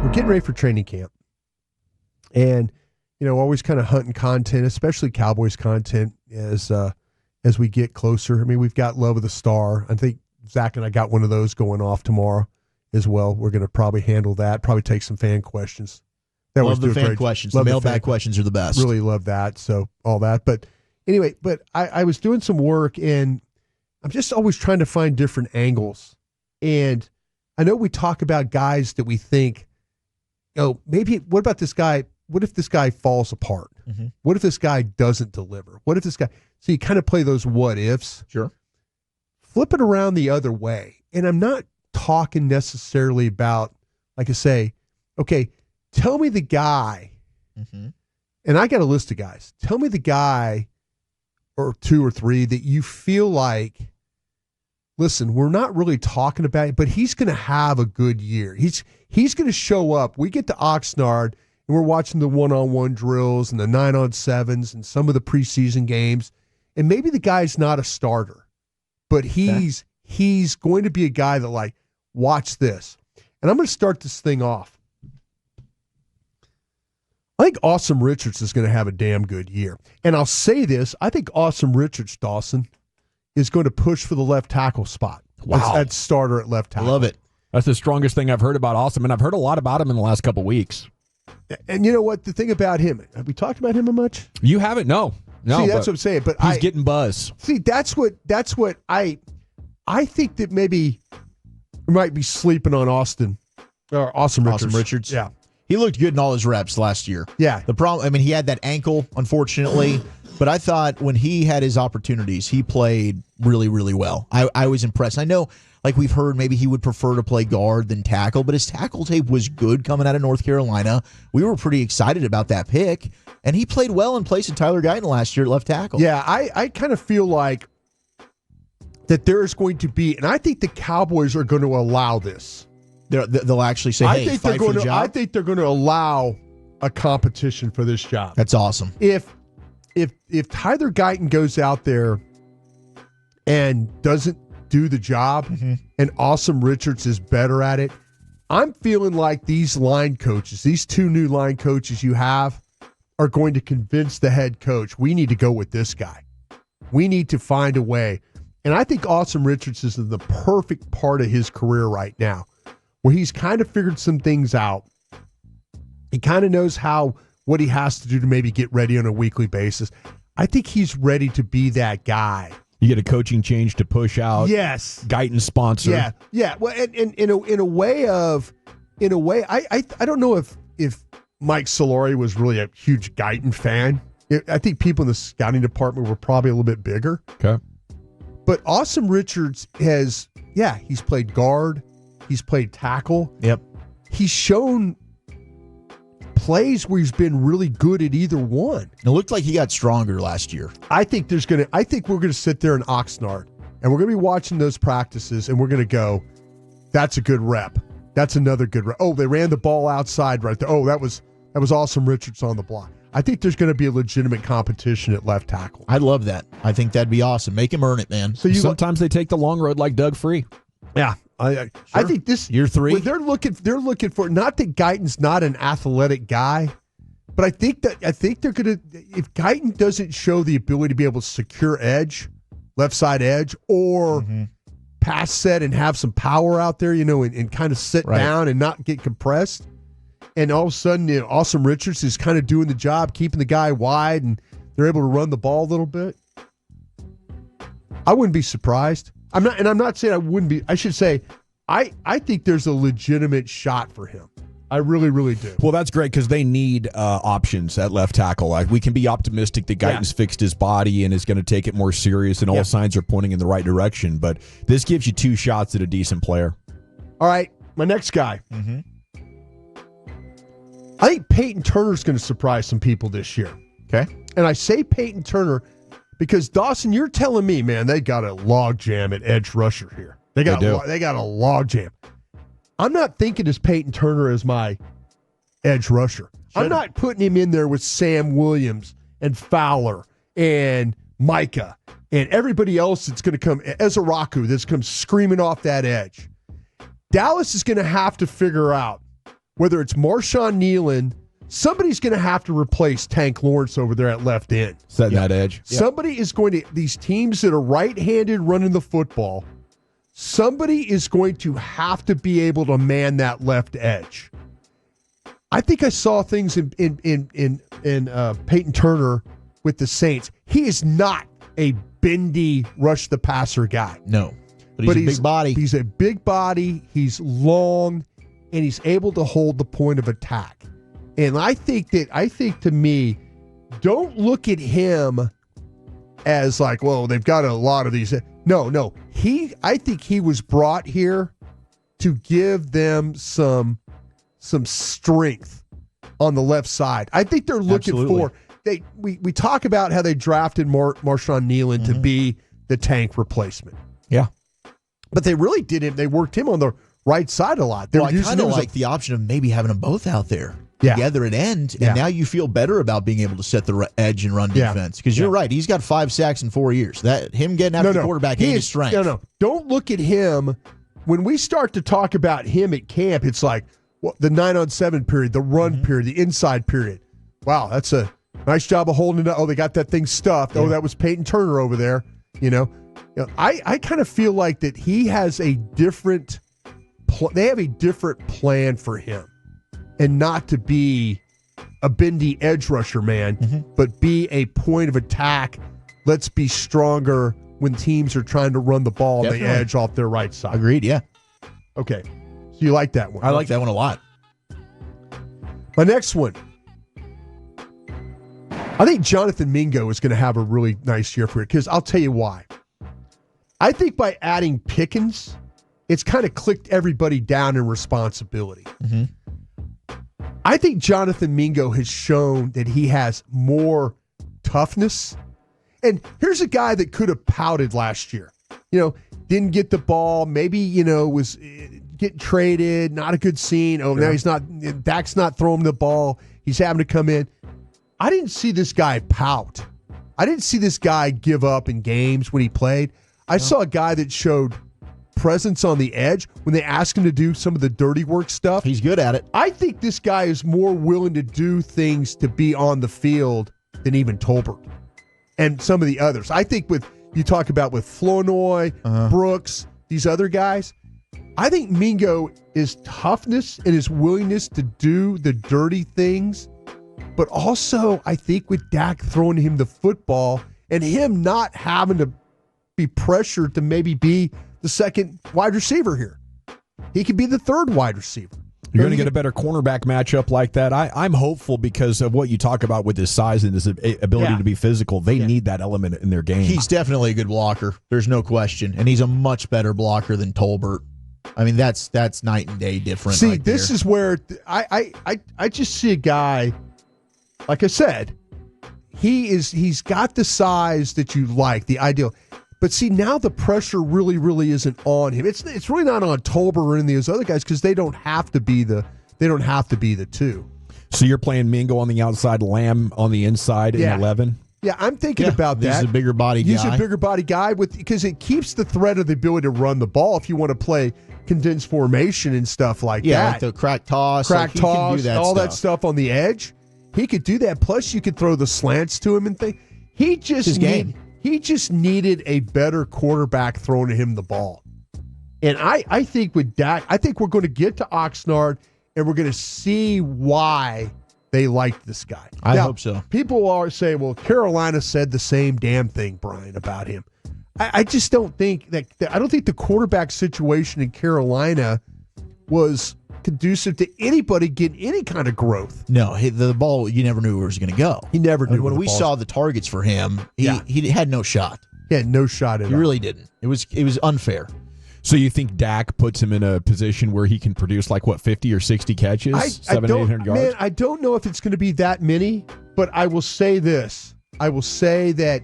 we're getting ready for training camp. And, always kind of hunting content, especially Cowboys content as we get closer. I mean, we've got Love of the Star. I think Zach and I got one of those going off tomorrow as well. We're going to probably handle that, probably take some fan questions. Love the fan questions. The mailbag questions are the best. Really love that. So all that. But anyway, I was doing some work, and I'm just always trying to find different angles. And I know we talk about guys that we think, maybe what about this guy? What if this guy falls apart? Mm-hmm. What if this guy doesn't deliver? What if this guy? So you kind of play those what ifs. Sure. Flip it around the other way. And I'm not talking necessarily about, like I say, okay, tell me the guy, and I got a list of guys. Tell me the guy or two or three that you feel like, listen, we're not really talking about it, but he's going to have a good year. He's going to show up. We get to Oxnard, and we're watching the one-on-one drills and the 9-on-7s and some of the preseason games, and maybe the guy's not a starter, but he's going to be a guy that, like, watch this. And I'm going to start this thing off. I think Awesome Richards is going to have a damn good year. And I'll say this, I think Awesome Richards, Dawson, is going to push for the left tackle spot. Wow. At starter at left tackle. I love it. That's the strongest thing I've heard about Awesome, and I've heard a lot about him in the last couple weeks. And you know what? The thing about him, have we talked about him much? You haven't? No. See, that's what I'm saying. But he's getting buzz. See, that's what I think that maybe we might be sleeping on Awesome Richards. Yeah. He looked good in all his reps last year. Yeah. The problem, he had that ankle, unfortunately, but I thought when he had his opportunities, he played really, really well. I was impressed. I know, like we've heard, maybe he would prefer to play guard than tackle, but his tackle tape was good coming out of North Carolina. We were pretty excited about that pick, and he played well in place of Tyler Guyton last year at left tackle. Yeah, I kind of feel like that there is going to be, and I think the Cowboys are going to allow this. They'll actually say, "Hey, fight for the job." I think they're going to allow a competition for this job. That's awesome. If Tyler Guyton goes out there and doesn't do the job, and Awesome Richards is better at it, I'm feeling like these line coaches, these two new line coaches you have, are going to convince the head coach, we need to go with this guy. We need to find a way. And I think Awesome Richards is in the perfect part of his career right now, where he's kind of figured some things out. He kind of knows what he has to do to maybe get ready on a weekly basis. I think he's ready to be that guy. You get a coaching change to push out. Yes. Guyton sponsor. Yeah. Well, and in a way, I don't know if Mike Solari was really a huge Guyton fan. I think people in the scouting department were probably a little bit bigger. Okay. But Awesome Richards he's played guard. He's played tackle. Yep. He's shown plays where he's been really good at either one. It looked like he got stronger last year. I think we're gonna sit there in Oxnard and we're gonna be watching those practices and we're gonna go, that's a good rep. That's another good rep. Oh, they ran the ball outside right there. Oh, that was Awesome Richards on the block. I think there's going to be a legitimate competition at left tackle. I love that. I think that'd be awesome. Make him earn it, man. So sometimes they take the long road like Doug Free. Yeah. I think this year 3. They're looking for, not that Guyton's not an athletic guy, but I think they're going to, if Guyton doesn't show the ability to be able to secure edge, left side edge, or pass set and have some power out there, and kind of sit down and not get compressed. And all of a sudden, Awesome Richards is kind of doing the job, keeping the guy wide, and they're able to run the ball a little bit. I wouldn't be surprised. I'm not saying I wouldn't be. I should say, I think there's a legitimate shot for him. I really, really do. Well, that's great because they need options at left tackle. Like, we can be optimistic that Guyton's fixed his body and is going to take it more serious, and all signs are pointing in the right direction. But this gives you 2 shots at a decent player. All right, my next guy. I think Peyton Turner's going to surprise some people this year. Okay. And I say Peyton Turner because, Dawson, you're telling me, man, they got a log jam at edge rusher here. They got a log jam. I'm not thinking as Peyton Turner as my edge rusher. I'm not putting him in there with Sam Williams and Fowler and Micah and everybody else that's going to come, Ezaraku, that's come screaming off that edge. Dallas is going to have to figure out whether it's Marshawn Nealon, somebody's going to have to replace Tank Lawrence over there at left end. Setting that edge. Somebody is going to, these teams that are right-handed running the football, somebody is going to have to be able to man that left edge. I think I saw things in Peyton Turner with the Saints. He is not a bendy rush the passer guy. No, but he's a big body. He's a big body. He's long, and he's able to hold the point of attack. And I think to me, don't look at him as like, well, they've got a lot of these. No. I think he was brought here to give them some strength on the left side. I think they're looking for. We talk about how they drafted Marshawn Nealon to be the Tank replacement. Yeah, but they really didn't. They worked him on the right side a lot. I kind of like the option of maybe having them both out there together at end, and now you feel better about being able to set the edge and run defense because you're right. He's got 5 sacks in 4 years. That him getting after the quarterback ain't his strength. No. Don't look at him. When we start to talk about him at camp, it's like the 9-on-7 period, the run period, the inside period. Wow, that's a nice job of holding it up. Oh, they got that thing stuffed. Yeah. Oh, that was Peyton Turner over there. I kind of feel like that he has a different. They have a different plan for him, and not to be a bendy edge rusher, man, but be a point of attack. Let's be stronger when teams are trying to run the ball on the edge off their right side. Agreed, yeah. Okay. So you like that one? I like that one a lot. My next one. I think Jonathan Mingo is going to have a really nice year for it because I'll tell you why. I think by adding Pickens, it's kind of clicked everybody down in responsibility. I think Jonathan Mingo has shown that he has more toughness. And here's a guy that could have pouted last year. Didn't get the ball, maybe, was getting traded, not a good scene. Oh, now he's not, Dak's not throwing the ball. He's having to come in. I didn't see this guy pout. I didn't see this guy give up in games when he played. I saw a guy that showed presence on the edge when they asked him to do some of the dirty work stuff. He's good at it. I think this guy is more willing to do things to be on the field than even Tolbert and some of the others. I think you talk about with Flournoy, Brooks, these other guys, I think Mingo is toughness and his willingness to do the dirty things. But also, I think with Dak throwing him the football and him not having to be pressured to maybe be the second wide receiver here, he could be the third wide receiver. You're going to get a better cornerback matchup like that. I'm hopeful because of what you talk about with his size and his ability to be physical. They need that element in their game. He's definitely a good blocker. There's no question. And he's a much better blocker than Tolbert. I mean, that's night and day different. See, this is where I just see a guy. Like I said, he's got the size that you like, the ideal. But see, now the pressure really, really isn't on him. It's really not on Tolbert or any of those other guys because they don't have to be the two. So you're playing Mingo on the outside, Lamb on the inside in 11? Yeah, I'm thinking about that. He's a bigger body guy. He's a bigger body guy because it keeps the threat of the ability to run the ball if you want to play condensed formation and stuff like that. Yeah, like the crack toss. He can do that stuff on the edge. He could do that. Plus, you could throw the slants to him and things. He just needed a better quarterback throwing him the ball. And I think with Dak, I think we're going to get to Oxnard and we're going to see why they liked this guy. I hope so. People are saying, well, Carolina said the same damn thing, Brian, about him. I just don't think I don't think the quarterback situation in Carolina was conducive to anybody getting any kind of growth. No, the ball, you never knew where it was going to go. He never knew. When we saw the targets for him, he had no shot. He had no shot at all. He really didn't. It was unfair. So you think Dak puts him in a position where he can produce 50 or 60 catches, 700-800 yards? Man, I don't know if it's going to be that many, but I will say this. I will say that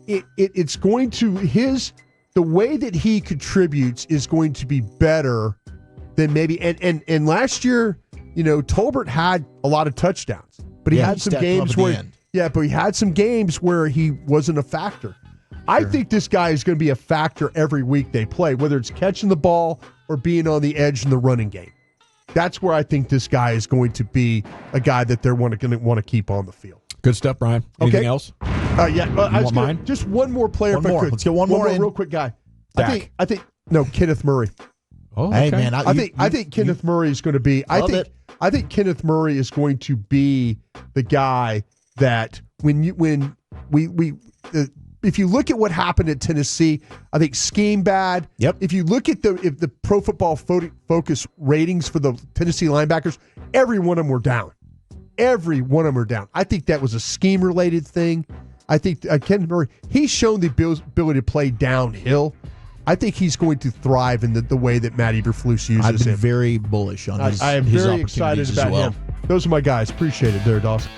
it's going to the way that he contributes is going to be better than maybe and last year, Tolbert had a lot of touchdowns, but he had some games where but he had some games where he wasn't a factor. I think this guy is going to be a factor every week they play, whether it's catching the ball or being on the edge in the running game. that's where I think this guy is going to be a guy that they're going to want to keep on the field. Good stuff, Brian. Anything else? Mine? Just one more player. One more. Let's get one more in. Real quick guy. Dak. I think no, Kenneth Murray. Oh, Hey, okay. man. I think Kenneth Murray is going to be. I think Kenneth Murray is going to be the guy that if you look at what happened at Tennessee, I think scheme bad. Yep. If you look at the Pro Football Focus ratings for the Tennessee linebackers, every one of them were down. Every one of them are down. I think that was a scheme-related thing. I think Kenneth Murray, he's shown the ability to play downhill. I think he's going to thrive in the way that Matt Eberflus uses I've been him. very bullish on his I am his very excited opportunities about as well. him. Those are my guys. Appreciate it there, Dawson.